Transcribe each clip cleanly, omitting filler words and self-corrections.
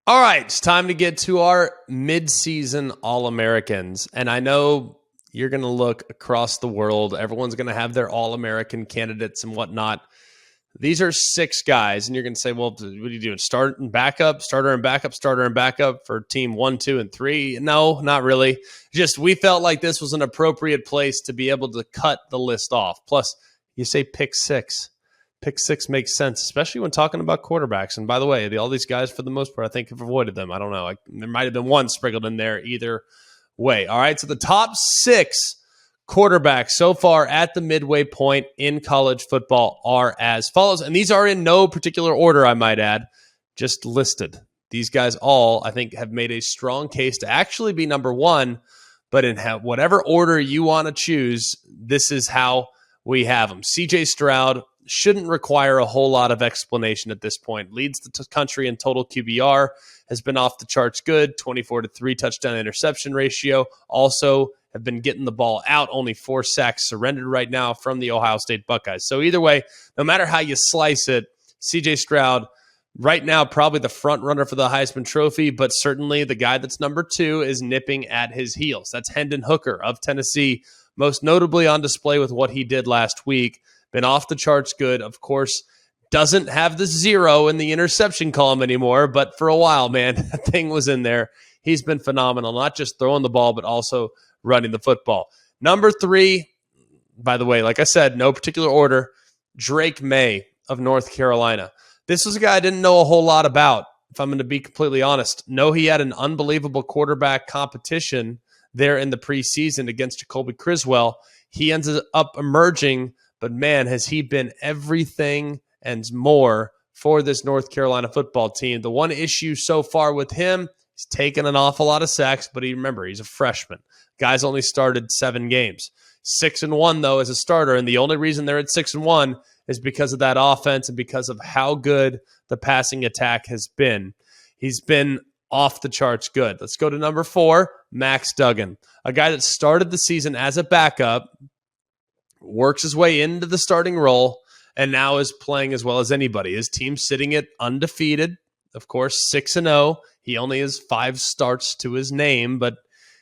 All right, it's time to get to our mid-season All-Americans. And I know you're going to look across the world. Everyone's going to have their All-American candidates and whatnot. These are 6 guys, and you're going to say, well, what are you doing? Start and backup, starter and backup, starter and backup for team 1, 2, and 3? No, not really. Just we felt like this was an appropriate place to be able to cut the list off. Plus, you say pick 6. Pick 6 makes sense, especially when talking about quarterbacks. And by the way, all these guys, for the most part, I think have avoided them. I don't know. There might have been one sprinkled in there either way. All right, so the top 6 quarterbacks so far at the midway point in college football are as follows. And these are in no particular order, I might add, just listed. These guys all, I think, have made a strong case to actually be number 1, but in whatever order you want to choose, this is how we have them. CJ Stroud shouldn't require a whole lot of explanation at this point. Leads the country in total QBR, has been off the charts good, 24-3 touchdown interception ratio. Also have been getting the ball out, only 4 sacks surrendered right now from the Ohio State Buckeyes. So either way, no matter how you slice it, CJ Stroud right now probably the front runner for the Heisman Trophy, but certainly the guy that's number 2 is nipping at his heels. That's Hendon Hooker of Tennessee, most notably on display with what he did last week. Been off the charts good. Of course, doesn't have the 0 in the interception column anymore, but for a while, man, that thing was in there. He's been phenomenal, not just throwing the ball, but also running the football. Number 3, by the way, like I said, no particular order, Drake Maye of North Carolina. This was a guy I didn't know a whole lot about, if I'm going to be completely honest. No, he had an unbelievable quarterback competition there in the preseason against Jacoby Criswell. He ended up emerging, but man, has he been everything and more for this North Carolina football team. The one issue so far with him, he's taken an awful lot of sacks, but remember, he's a freshman. Guy's only started 7 games. 6-1, though, as a starter, and the only reason they're at 6-1 is because of that offense and because of how good the passing attack has been. He's been off the charts good. Let's go to number 4, Max Duggan, a guy that started the season as a backup, works his way into the starting role, and now is playing as well as anybody. His team's sitting at undefeated, of course, 6-0. He only has 5 starts to his name, but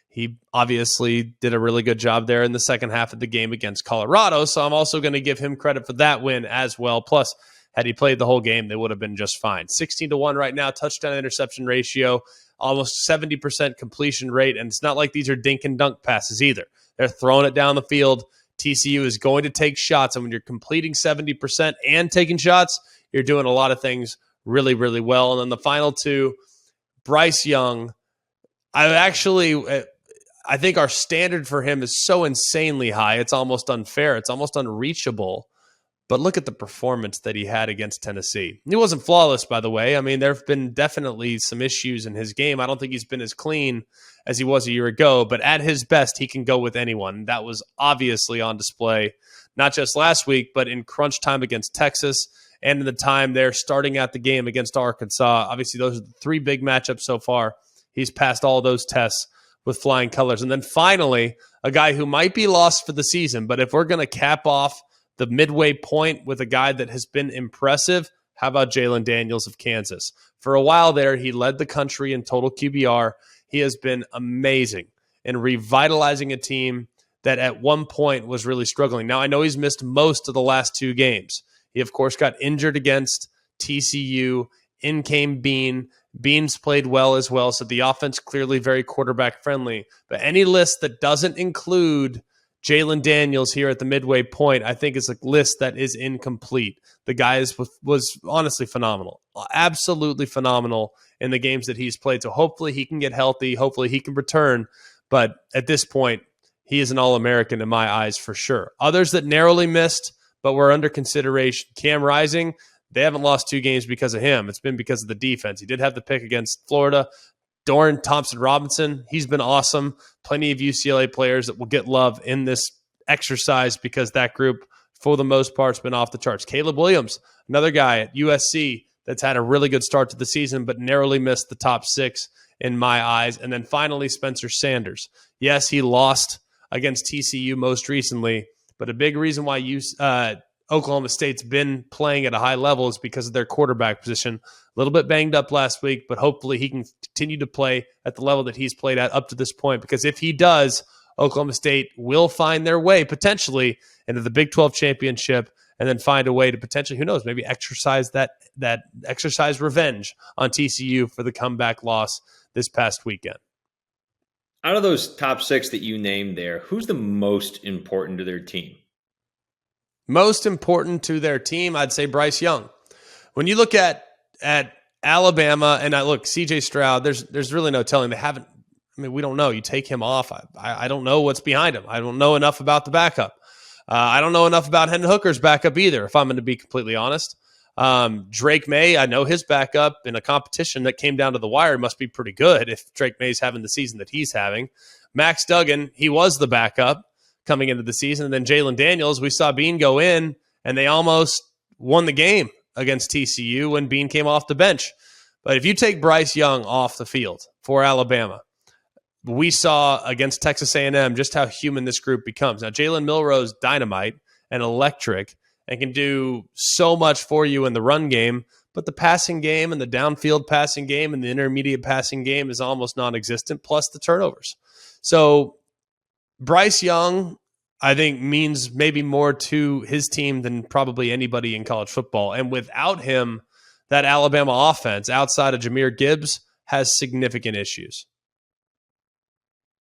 he obviously did a really good job there in the second half of the game against Colorado, so I'm also going to give him credit for that win as well. Plus, had he played the whole game, they would have been just fine. 16-1 right now, touchdown interception ratio, almost 70% completion rate, and it's not like these are dink and dunk passes either. They're throwing it down the field. TCU is going to take shots, and when you're completing 70% and taking shots, you're doing a lot of things really, really well. And then the final 2, Bryce Young. I think our standard for him is so insanely high, it's almost unfair. It's almost unreachable. But look at the performance that he had against Tennessee. He wasn't flawless, by the way. I mean, there have been definitely some issues in his game. I don't think he's been as clean as he was a year ago, but at his best, he can go with anyone. That was obviously on display, not just last week, but in crunch time against Texas and in the time they're starting out the game against Arkansas. Obviously, those are the 3 big matchups so far. He's passed all those tests with flying colors. And then finally, a guy who might be lost for the season, but if we're going to cap off the midway point with a guy that has been impressive, how about Jalen Daniels of Kansas? For a while there, he led the country in total QBR. He has been amazing in revitalizing a team that at one point was really struggling. Now, I know he's missed most of the last 2 games. He, of course, got injured against TCU. In came Bean. Beans played well as well, so the offense clearly very quarterback friendly. But any list that doesn't include Jalen Daniels here at the midway point, I think is a list that is incomplete. The guy was honestly phenomenal, absolutely phenomenal in the games that he's played. So hopefully he can get healthy. Hopefully he can return. But at this point, he is an All-American in my eyes for sure. Others that narrowly missed but were under consideration, Cam Rising, they haven't lost 2 games because of him. It's been because of the defense. He did have the pick against Florida. Dorian Thompson-Robinson, he's been awesome. Plenty of UCLA players that will get love in this exercise because that group, for the most part, has been off the charts. Caleb Williams, another guy at USC that's had a really good start to the season but narrowly missed the top 6 in my eyes. And then finally, Spencer Sanders. Yes, he lost against TCU most recently, but a big reason why Oklahoma State's been playing at a high level is because of their quarterback position. A little bit banged up last week, but hopefully he can continue to play at the level that he's played at up to this point, because if he does, Oklahoma State will find their way potentially into the Big 12 championship, and then find a way to potentially, who knows, maybe exercise revenge on TCU for the comeback loss this past weekend. Out of those top 6 that you named there, who's the most important to their team? Most important to their team, I'd say Bryce Young. When you look at Alabama, and I look, CJ Stroud, there's really no telling. We don't know. You take him off. I don't know what's behind him. I don't know enough about the backup. I don't know enough about Hendon Hooker's backup either, if I'm going to be completely honest. Drake Maye, I know his backup in a competition that came down to the wire must be pretty good if Drake May's having the season that he's having. Max Duggan, he was the backup coming into the season. And then Jalen Daniels, we saw Bean go in, and they almost won the game against TCU when Bean came off the bench. But if you take Bryce Young off the field for Alabama, we saw against Texas A&M just how human this group becomes. Now, Jalen Milroe's dynamite and electric and can do so much for you in the run game, but the passing game and the downfield passing game and the intermediate passing game is almost non-existent, plus the turnovers. So Bryce Young, I think, means maybe more to his team than probably anybody in college football. And without him, that Alabama offense, outside of Jahmyr Gibbs, has significant issues.